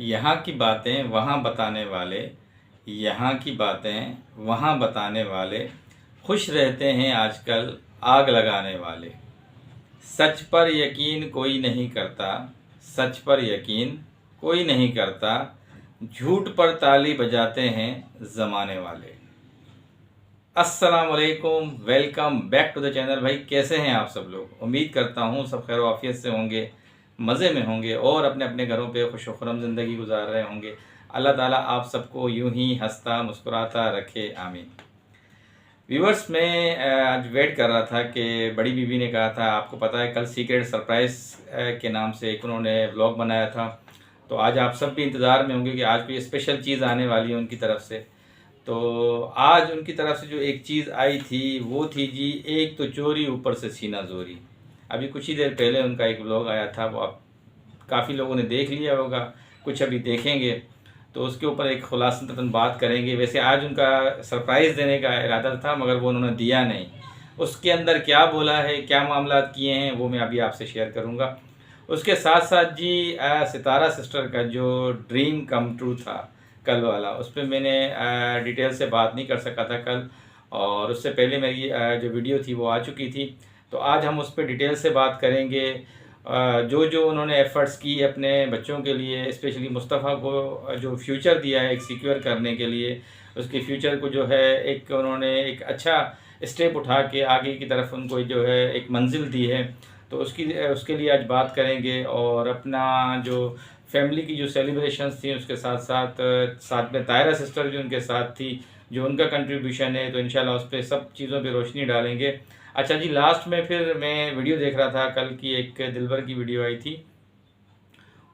यहाँ की बातें वहाँ बताने वाले, यहाँ की बातें वहाँ बताने वाले, खुश रहते हैं आजकल आग लगाने वाले। सच पर यकीन कोई नहीं करता, सच पर यकीन कोई नहीं करता, झूठ पर ताली बजाते हैं ज़माने वाले। अस्सलाम वालेकुम, welcome back to the channel. भाई कैसे हैं आप सब लोग? उम्मीद करता हूँ सब खैर आफियत से होंगे, मज़े में होंगे और अपने अपने घरों पे खुश खुर्रम ज़िंदगी गुजार रहे होंगे। अल्लाह ताला आप सबको यूं ही हंसता मुस्कुराता रखे, आमीन। व्यूवर्स, मैं आज वेट कर रहा था कि बड़ी बीबी ने कहा था, आपको पता है कल सीक्रेट सरप्राइज़ के नाम से एक उन्होंने व्लॉग बनाया था, तो आज आप सब भी इंतज़ार में होंगे कि आज कोई स्पेशल चीज़ आने वाली है उनकी तरफ से। तो आज उनकी तरफ से जो एक चीज़ आई थी वो थी जी, एक तो चोरी ऊपर से सीना जोरी। अभी कुछ ही देर पहले उनका एक व्लॉग आया था, वो आप काफ़ी लोगों ने देख लिया होगा, कुछ अभी देखेंगे, तो उसके ऊपर एक खुलासतन बात करेंगे। वैसे आज उनका सरप्राइज़ देने का इरादा था मगर वो उन्होंने दिया नहीं। उसके अंदर क्या बोला है, क्या मामला किए हैं, वो मैं अभी आपसे शेयर करूँगा। उसके साथ साथ जी सितारा सिस्टर का जो ड्रीम कम ट्रू था कल वाला, उस पर मैंने डिटेल से बात नहीं कर सका था कल, और उससे पहले मेरी जो वीडियो थी वो आ चुकी थी। तो आज हम उस पर डिटेल से बात करेंगे। जो जो उन्होंने एफ़र्ट्स की अपने बच्चों के लिए, स्पेशली मुस्तफ़ा को जो फ्यूचर दिया है एक सिक्योर करने के लिए, उसके फ्यूचर को जो है एक उन्होंने एक अच्छा स्टेप उठा के आगे की तरफ उनको जो है एक मंजिल दी है, तो उसके लिए आज बात करेंगे। और अपना जो फैमिली की जो सेलिब्रेशंस थी उसके साथ साथ साथ में तायरा सिस्टर भी उनके साथ थी, जो उनका कंट्रीब्यूशन है, तो इंशाल्लाह उस पर सब चीज़ों पे रोशनी डालेंगे। अच्छा जी, लास्ट में फिर मैं वीडियो देख रहा था, कल की एक दिलबर की वीडियो आई थी,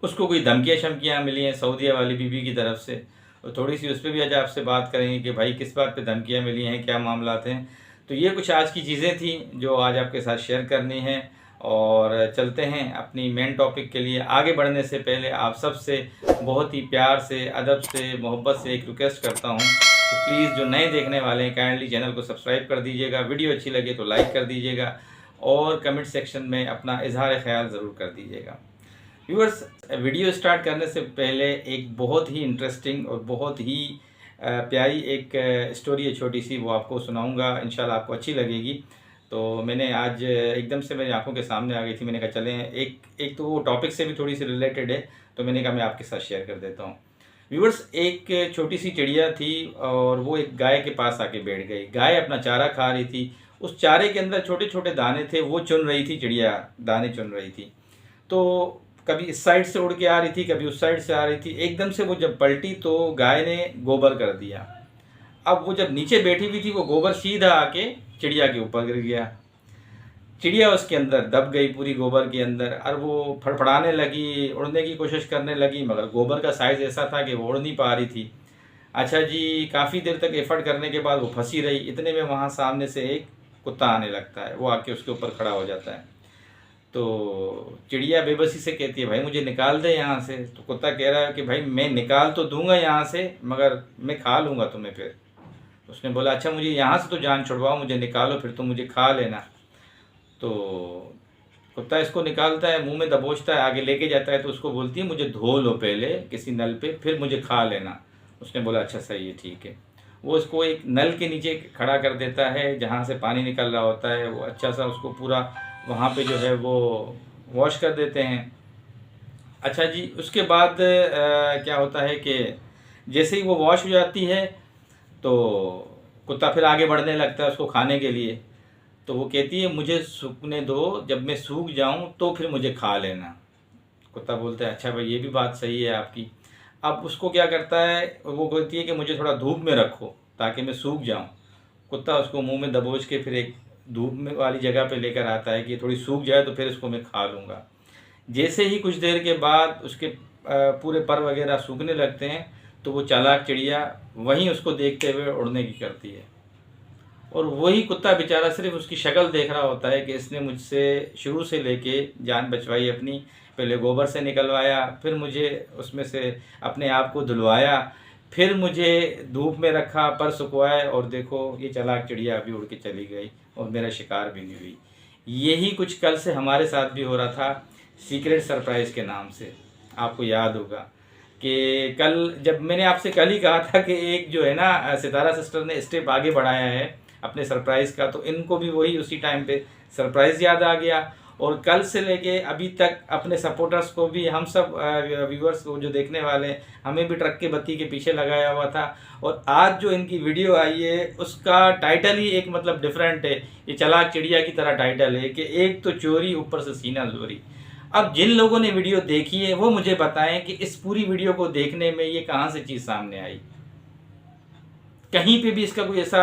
उसको कोई धमकियाँ शमकियाँ मिली हैं सऊदीया वाली बीबी की तरफ से, तो थोड़ी सी उस पर भी आज आपसे बात करेंगे कि भाई किस बात पे धमकियाँ मिली हैं, क्या मामला हैं। तो ये कुछ आज की चीज़ें थी जो आज आपके साथ शेयर करनी है। और चलते हैं अपनी मेन टॉपिक के लिए। आगे बढ़ने से पहले आप सब से बहुत ही प्यार से, अदब से, मोहब्बत से एक रिक्वेस्ट करता हूँ कि प्लीज़ जो नए देखने वाले हैं काइंडली चैनल को सब्सक्राइब कर दीजिएगा, वीडियो अच्छी लगे तो लाइक कर दीजिएगा और कमेंट सेक्शन में अपना इजहार ख्याल ज़रूर कर दीजिएगा। व्यूअर्स, वीडियो स्टार्ट करने से पहले एक बहुत ही इंटरेस्टिंग और बहुत ही प्यारी एक स्टोरी है छोटी सी, वो आपको सुनाऊंगा, इंशाल्लाह आपको अच्छी लगेगी। तो मैंने आज एकदम से मेरी आंखों के सामने आ गई थी, मैंने कहा चलें एक तो वो टॉपिक से भी थोड़ी सी रिलेटेड है, तो मैंने कहा मैं आपके साथ शेयर कर देता हूँ। व्यूअर्स, एक छोटी सी चिड़िया थी और वो एक गाय के पास आके बैठ गई। गाय अपना चारा खा रही थी, उस चारे के अंदर छोटे छोटे दाने थे, वो चुन रही थी, चिड़िया दाने चुन रही थी। तो कभी इस साइड से उड़ के आ रही थी, कभी उस साइड से आ रही थी। एकदम से वो जब पलटी तो गाय ने गोबर कर दिया। अब वो जब नीचे बैठी हुई थी, वो गोबर सीधा आके चिड़िया के ऊपर गिर गया। चिड़िया उसके अंदर दब गई पूरी गोबर के अंदर, और वो फड़फड़ाने लगी, उड़ने की कोशिश करने लगी, मगर गोबर का साइज़ ऐसा था कि वो उड़ नहीं पा रही थी। अच्छा जी, काफ़ी देर तक एफर्ट करने के बाद वो फंसी रही। इतने में वहाँ सामने से एक कुत्ता आने लगता है, वो आके उसके ऊपर खड़ा हो जाता है। तो चिड़िया बेबसी से कहती है, भाई मुझे निकाल दे यहाँ से। तो कुत्ता कह रहा है कि भाई मैं निकाल तो दूंगा यहाँ से, मगर मैं खा लूँगा तुम्हें फिर। उसने बोला, अच्छा मुझे यहाँ से तो जान छुड़वाओ, मुझे निकालो, फिर तुम मुझे खा लेना। तो कुत्ता इसको निकालता है, मुंह में दबोचता है, आगे लेके जाता है, तो उसको बोलती है मुझे धो लो पहले किसी नल पे, फिर मुझे खा लेना। उसने बोला अच्छा सही है, ठीक है। वो इसको एक नल के नीचे खड़ा कर देता है जहाँ से पानी निकल रहा होता है, वो अच्छा सा उसको पूरा वहाँ पे जो है वो वॉश कर देते हैं। अच्छा जी, उसके बाद क्या होता है कि जैसे ही वो वॉश हो जाती है तो कुत्ता फिर आगे बढ़ने लगता है उसको खाने के लिए। तो वो कहती है मुझे सूखने दो, जब मैं सूख जाऊं तो फिर मुझे खा लेना। कुत्ता बोलता है अच्छा भाई ये भी बात सही है आपकी। अब उसको क्या करता है, वो कहती है कि मुझे थोड़ा धूप में रखो ताकि मैं सूख जाऊं। कुत्ता उसको मुंह में दबोच के फिर एक धूप में वाली जगह पे लेकर आता है कि थोड़ी सूख जाए तो फिर इसको मैं खा लूँगा। जैसे ही कुछ देर के बाद उसके पूरे पर वगैरह सूखने लगते हैं, तो वो चालाक चिड़िया वहीं उसको देखते हुए उड़ने की करती है। और वही कुत्ता बेचारा सिर्फ उसकी शक्ल देख रहा होता है कि इसने मुझसे शुरू से लेके जान बचवाई अपनी, पहले गोबर से निकलवाया, फिर मुझे उसमें से अपने आप को धुलवाया, फिर मुझे धूप में रखा, पर सुखवाए, और देखो ये चालाक चिड़िया अभी उड़ के चली गई और मेरा शिकार भी नहीं हुई। यही कुछ कल से हमारे साथ भी हो रहा था सीक्रेट सरप्राइज़ के नाम से, आपको याद होगा। कि कल जब मैंने आपसे कल ही कहा था कि एक जो है ना सितारा सिस्टर ने स्टेप आगे बढ़ाया है अपने सरप्राइज़ का, तो इनको भी वही उसी टाइम पे सरप्राइज़ याद आ गया। और कल से लेके अभी तक अपने सपोर्टर्स को भी, हम सब व्यूअर्स को जो देखने वाले हैं, हमें भी ट्रक के बत्ती के पीछे लगाया हुआ था। और आज जो इनकी वीडियो आई है उसका टाइटल ही एक मतलब डिफरेंट है, ये चालाक चिड़िया की तरह टाइटल है कि एक तो चोरी ऊपर से सीना जोरी। अब जिन लोगों ने वीडियो देखी है वो मुझे बताएं कि इस पूरी वीडियो को देखने में ये कहाँ से चीज़ सामने आई, कहीं पे भी इसका कोई ऐसा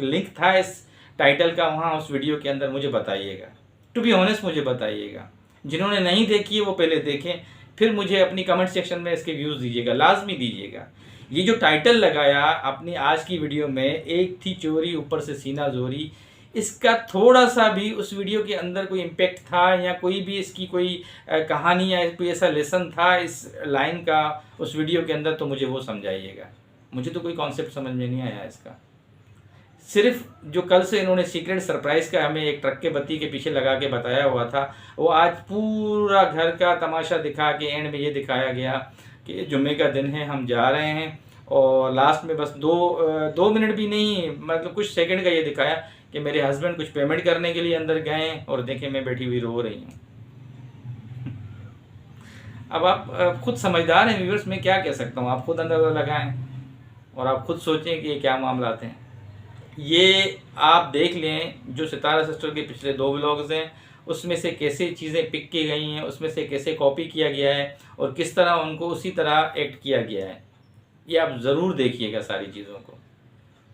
लिंक था इस टाइटल का वहाँ उस वीडियो के अंदर, मुझे बताइएगा। टू बी ऑनेस्ट मुझे बताइएगा। जिन्होंने नहीं देखी है वो पहले देखें, फिर मुझे अपनी कमेंट सेक्शन में इसके व्यूज़ दीजिएगा, लाजमी दीजिएगा। ये जो टाइटल लगाया अपनी आज की वीडियो में, एक थी चोरी ऊपर से सीना जोरी, इसका थोड़ा सा भी उस वीडियो के अंदर कोई इम्पेक्ट था या कोई भी इसकी कोई कहानी या कोई ऐसा लेसन था इस लाइन का उस वीडियो के अंदर, तो मुझे वो समझाइएगा। मुझे तो कोई कॉन्सेप्ट समझ में नहीं आया इसका। सिर्फ जो कल से इन्होंने सीक्रेट सरप्राइज़ का हमें एक ट्रक के बत्ती के पीछे लगा के बताया हुआ था, वो आज पूरा घर का तमाशा दिखा के एंड में ये दिखाया गया कि जुम्मे का दिन है, हम जा रहे हैं। और लास्ट में बस दो मिनट भी नहीं, मतलब कुछ सेकंड का ये दिखाया कि मेरे हस्बैंड कुछ पेमेंट करने के लिए अंदर गए और देखें मैं बैठी हुई रो रही हूँ। अब आप खुद समझदार हैं व्यूअर्स, मैं क्या कह सकता हूँ, आप खुद अंदाज़ा लगाएं और आप खुद सोचें कि ये क्या मामलात हैं। ये आप देख लें जो सितारा सिस्टर के पिछले 2 व्लॉग्स हैं, उसमें से कैसे चीज़ें पिक की गई हैं, उसमें से कैसे कॉपी किया गया है और किस तरह उनको उसी तरह एक्ट किया गया है। ये आप ज़रूर देखिएगा सारी चीज़ों को।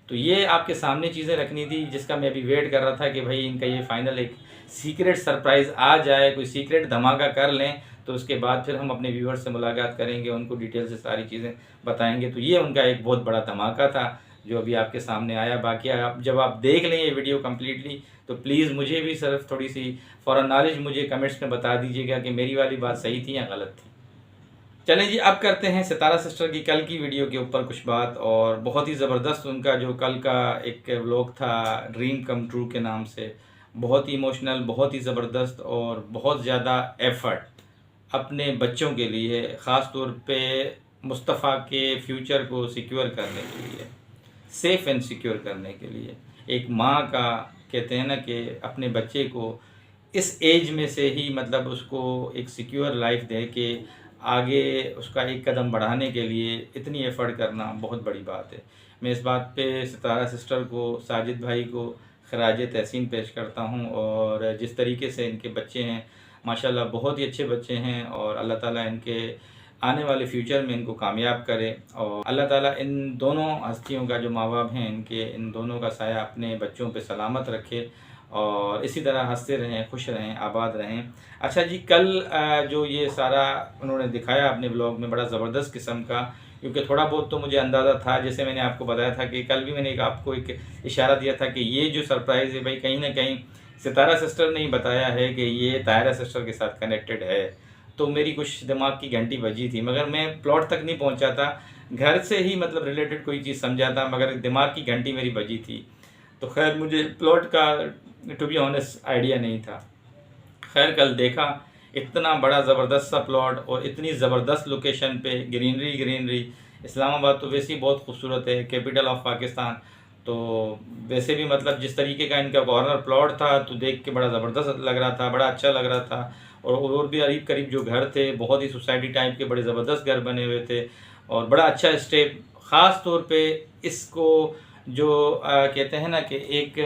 तो ये आपके सामने चीज़ें रखनी थी, जिसका मैं अभी वेट कर रहा था कि भाई इनका ये फाइनल एक सीक्रेट सरप्राइज़ आ जाए, कोई सीक्रेट धमाका कर लें, तो उसके बाद फिर हम अपने व्यूअर्स से मुलाकात करेंगे, उनको डिटेल से सारी चीज़ें बताएंगे। तो ये उनका एक बहुत बड़ा धमाका था जो अभी आपके सामने आया। बाकी आप जब आप देख लें ये वीडियो कम्प्लीटली, तो प्लीज़ मुझे भी सिर्फ थोड़ी सी फॉरन नॉलेज मुझे कमेंट्स में बता दीजिएगा कि मेरी वाली बात सही थी या गलत थी। चलें जी, अब करते हैं सितारा सिस्टर की कल की वीडियो के ऊपर कुछ बात। और बहुत ही ज़बरदस्त उनका जो कल का एक व्लॉग था ड्रीम कम ट्रू के नाम से, बहुत ही इमोशनल, बहुत ही ज़बरदस्त और बहुत ज़्यादा एफर्ट अपने बच्चों के लिए, ख़ास तौर पे मुस्तफ़ा के फ्यूचर को सिक्योर करने के लिए, सेफ़ एंड सिक्योर करने के लिए। एक माँ का कहते हैं ना कि अपने बच्चे को इस एज में से ही मतलब उसको एक सिक्योर लाइफ दे के आगे उसका एक कदम बढ़ाने के लिए इतनी एफ़र्ट करना बहुत बड़ी बात है। मैं इस बात पे सितारा सिस्टर को, साजिद भाई को खराज तहसीन पेश करता हूँ। और जिस तरीके से इनके बच्चे हैं माशाल्लाह बहुत ही अच्छे बच्चे हैं, और अल्लाह ताला इनके आने वाले फ्यूचर में इनको कामयाब करे। और अल्लाह ताला इन दोनों हस्तियों का जो माँ बाप हैं इनके, इन दोनों का साया अपने बच्चों पे सलामत रखे और इसी तरह हंसते रहें, खुश रहें, आबाद रहें। अच्छा जी, कल जो ये सारा उन्होंने दिखाया अपने ब्लॉग में, बड़ा ज़बरदस्त किस्म का, क्योंकि थोड़ा बहुत तो मुझे अंदाज़ा था, जैसे मैंने आपको बताया था कि कल भी मैंने आपको एक इशारा दिया था कि ये जो सरप्राइज़ है भाई कहीं ना कहीं सितारा सिस्टर ने ही बताया है कि ये तायरा सिस्टर के साथ कनेक्टेड है। तो मेरी कुछ दिमाग की घंटी बजी थी, मगर मैं प्लॉट तक नहीं पहुंचा था, घर से ही मतलब रिलेटेड कोई चीज़ समझा था, मगर दिमाग की घंटी मेरी बजी थी। तो खैर मुझे प्लॉट का टू बी ऑनेस्ट आइडिया नहीं था। खैर कल देखा इतना बड़ा ज़बरदस्त सा प्लॉट और इतनी ज़बरदस्त लोकेशन पे, ग्रीनरी। इस्लामाबाद तो वैसे ही बहुत खूबसूरत है, कैपिटल ऑफ पाकिस्तान। तो वैसे भी मतलब जिस तरीके का इनका कॉर्नर प्लॉट था तो देख के बड़ा ज़बरदस्त लग रहा था, बड़ा अच्छा लग रहा था। और भी करीब करीब जो घर थे बहुत ही सोसाइटी टाइप के बड़े ज़बरदस्त घर बने हुए थे और बड़ा अच्छा स्टेप। ख़ास तौर पे इसको जो कहते हैं ना कि एक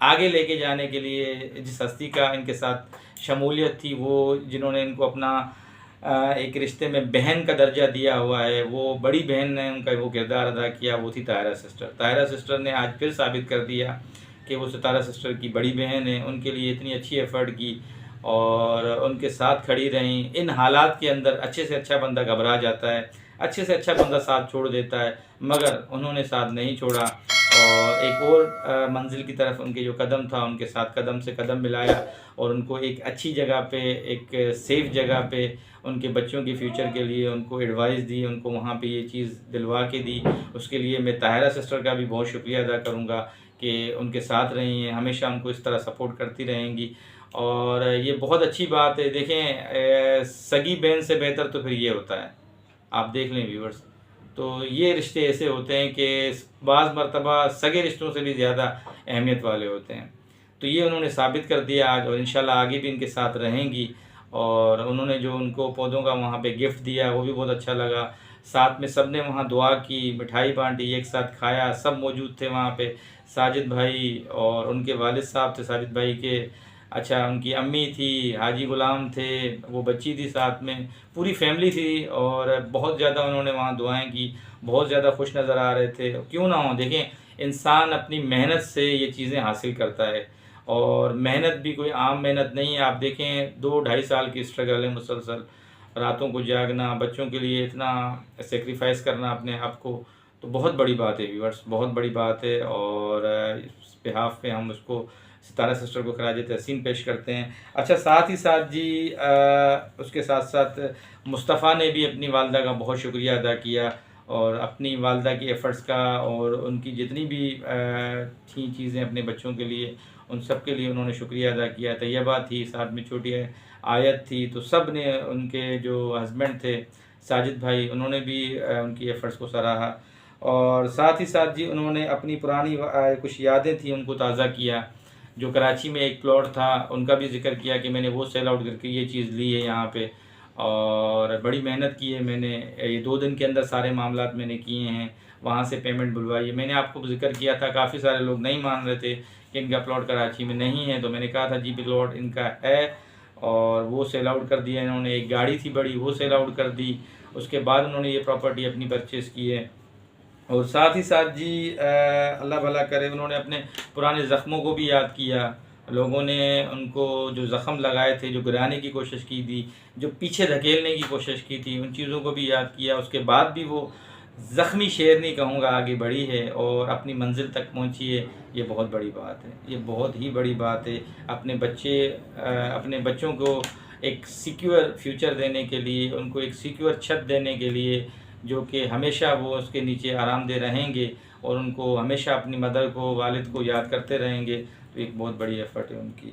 आगे लेके जाने के लिए जिस हस्ती का इनके साथ शमूलियत थी, वो जिन्होंने इनको अपना एक रिश्ते में बहन का दर्जा दिया हुआ है, वो बड़ी बहन ने उनका वो किरदार अदा किया, वो थी तायरा सिस्टर। तायरा सिस्टर ने आज फिर साबित कर दिया कि वो सितारा सिस्टर की बड़ी बहन है, उनके लिए इतनी अच्छी एफ़र्ट की और उनके साथ खड़ी रहीं। इन हालात के अंदर अच्छे से अच्छा बंदा घबरा जाता है, अच्छे से अच्छा बंदा साथ छोड़ देता है, मगर उन्होंने साथ नहीं छोड़ा और एक और मंजिल की तरफ उनके जो कदम था उनके साथ कदम से कदम मिलाया और उनको एक अच्छी जगह पे, एक सेफ़ जगह पे उनके बच्चों के फ्यूचर के लिए उनको एडवाइस दी, उनको वहाँ पे ये चीज़ दिलवा के दी। उसके लिए मैं ताहिरा सिस्टर का भी बहुत शुक्रिया अदा करूँगा कि उनके साथ रही हैं, हमेशा उनको इस तरह सपोर्ट करती रहेंगी और ये बहुत अच्छी बात है। देखें सगी बहन से बेहतर तो फिर ये होता है आप देख लें व्यूअर्स। तो ये रिश्ते ऐसे होते हैं कि बाज़ मरतबा सगे रिश्तों से भी ज़्यादा अहमियत वाले होते हैं। तो ये उन्होंने साबित कर दिया आज, और इंशाल्लाह आगे भी इनके साथ रहेंगी। और उन्होंने जो उनको पौधों का वहाँ पे गिफ्ट दिया वो भी बहुत अच्छा लगा। साथ में सब ने वहाँ दुआ की, मिठाई बांटी, एक साथ खाया, सब मौजूद थे वहाँ पे। साजिद भाई और उनके वालिद साहब थे, साजिद भाई के, अच्छा उनकी अम्मी थी, हाजी गुलाम थे, वो बच्ची थी साथ में, पूरी फैमिली थी। और बहुत ज़्यादा उन्होंने वहाँ दुआएं की, बहुत ज़्यादा खुश नज़र आ रहे थे। क्यों ना हो, देखें इंसान अपनी मेहनत से ये चीज़ें हासिल करता है, और मेहनत भी कोई आम मेहनत नहीं है। आप देखें 2-2.5 साल की स्ट्रगल है, मुसलसल रातों को जागना, बच्चों के लिए इतना सेक्रीफाइस करना अपने आप को, तो बहुत बड़ी बात है व्यूअर्स, बहुत बड़ी बात है। और इस बिहाफ पे हम उसको, सितारा सिस्टर को खराज तहसीन पेश करते हैं। अच्छा, साथ ही साथ जी उसके साथ साथ मुस्तफ़ा ने भी अपनी वालदा का बहुत शुक्रिया अदा किया, और अपनी वालदा की एफ़र्ट्स का, और उनकी जितनी भी थी चीज़ें अपने बच्चों के लिए, उन सब के लिए उन्होंने शुक्रिया अदा किया। तैयबा थी, साथ में छोटी आयत थी, तो सब ने, उनके जो हस्बैंड थे साजिद भाई, उन्होंने भी उनकी एफ़र्ट्स को सराहा। और साथ ही साथ जी उन्होंने अपनी पुरानी कुछ यादें थी उनको ताज़ा किया। जो कराची में एक प्लॉट था उनका भी जिक्र किया कि मैंने वो सेल आउट करके ये चीज़ ली है यहाँ पे, और बड़ी मेहनत की है मैंने, ये 2 दिन के अंदर सारे मामलात मैंने किए हैं, वहाँ से पेमेंट बुलवाई है। मैंने आपको जिक्र किया था, काफ़ी सारे लोग नहीं मान रहे थे कि इनका प्लॉट कराची में नहीं है, तो मैंने कहा था जी प्लॉट इनका है, और वो सेल आउट कर दिया इन्होंने। एक गाड़ी थी बड़ी, वो सेल आउट कर दी, उसके बाद उन्होंने ये प्रॉपर्टी अपनी परचेज़ की है। और साथ ही साथ जी अल्लाह भला करे, उन्होंने अपने पुराने ज़ख्मों को भी याद किया। लोगों ने उनको जो ज़ख़म लगाए थे, जो गिराने की कोशिश की थी, जो पीछे धकेलने की कोशिश की थी, उन चीज़ों को भी याद किया। उसके बाद भी वो ज़ख्मी शेर नहीं कहूँगा, आगे बढ़ी है और अपनी मंजिल तक पहुँची है। ये बहुत बड़ी बात है, ये बहुत ही बड़ी बात है। अपने बच्चों को एक सिक्योर फ्यूचर देने के लिए, उनको एक सिक्योर छत देने के लिए, जो कि हमेशा वो उसके नीचे आरामदेह रहेंगे, और उनको हमेशा अपनी मदर को, वालिद को याद करते रहेंगे, तो एक बहुत बड़ी एफ़र्ट है उनकी।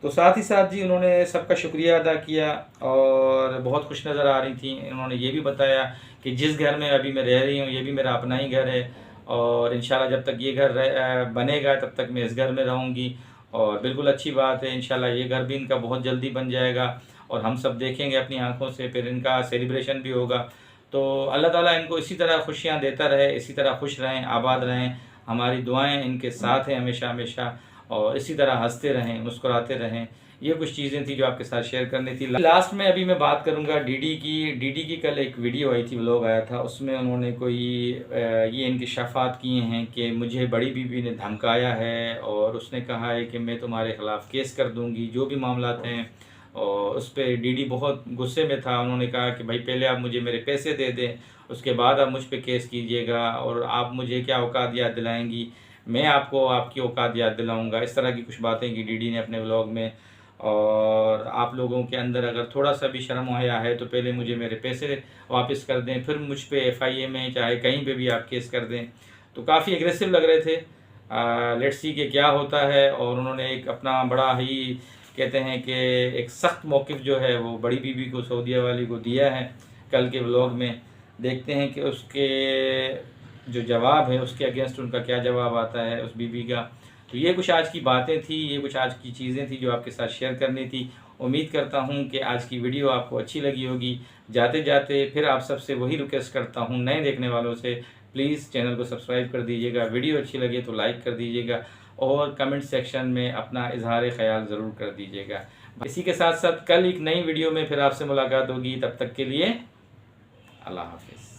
तो साथ ही साथ जी उन्होंने सबका शुक्रिया अदा किया, और बहुत खुश नज़र आ रही थी। उन्होंने ये भी बताया कि जिस घर में अभी मैं रह रही हूँ ये भी मेरा अपना ही घर है, और इंशाल्लाह जब तक ये घर बनेगा तब तक मैं इस घर में रहूँगी। और बिल्कुल अच्छी बात है, इंशाल्लाह ये घर भी इनका बहुत जल्दी बन जाएगा, और हम सब देखेंगे अपनी आँखों से, फिर इनका सेलिब्रेशन भी होगा। तो अल्लाह ताला इनको इसी तरह खुशियाँ देता रहे, इसी तरह खुश रहें, आबाद रहें। हमारी दुआएं इनके साथ हैं हमेशा हमेशा, और इसी तरह हंसते रहें, मुस्कुराते रहें। ये कुछ चीज़ें थी जो आपके साथ शेयर करनी थी। लास्ट में अभी मैं बात करूंगा डीडी की कल एक वीडियो आई थी, व्लॉग आया था, उसमें उन्होंने कोई ये इंकशाफात किए हैं कि मुझे बड़ी बीबी ने धमकाया है, और उसने कहा है कि मैं तुम्हारे ख़िलाफ़ केस कर दूँगी, जो भी मामलात हैं। और उस पर डीडी बहुत गुस्से में था। उन्होंने कहा कि भाई पहले आप मुझे मेरे पैसे दे दें, उसके बाद आप मुझ पे केस कीजिएगा, और आप मुझे क्या औकात याद दिलाएंगी, मैं आपको आपकी औकात याद दिलाऊंगा। इस तरह की कुछ बातें की डीडी ने अपने व्लॉग में। और आप लोगों के अंदर अगर थोड़ा सा भी शर्म आया है तो पहले मुझे मेरे पैसे वापस कर दें, फिर मुझ पे FIA में चाहे कहीं पे भी आप केस कर दें। तो काफ़ी एग्रेसिव लग रहे थे। लेट्स सी कि क्या होता है। और उन्होंने एक अपना बड़ा ही, कहते हैं कि एक सख्त मौक़िफ़ जो है वो बड़ी बीबी को, सऊदीया वाली को दिया है कल के व्लॉग में। देखते हैं कि उसके जो जवाब है, उसके अगेंस्ट उनका क्या जवाब आता है उस बीबी का। तो ये कुछ आज की बातें थी, ये कुछ आज की चीज़ें थी जो आपके साथ शेयर करनी थी। उम्मीद करता हूँ कि आज की वीडियो आपको अच्छी लगी होगी। जाते जाते फिर आप सबसे वही रिक्वेस्ट करता हूँ, नए देखने वालों से, प्लीज़ चैनल को सब्सक्राइब कर दीजिएगा, वीडियो अच्छी लगे तो लाइक कर दीजिएगा, और कमेंट सेक्शन में अपना इजहार ख्याल ज़रूर कर दीजिएगा। इसी के साथ साथ कल एक नई वीडियो में फिर आपसे मुलाकात होगी। तब तक के लिए अल्लाह हाफिज़।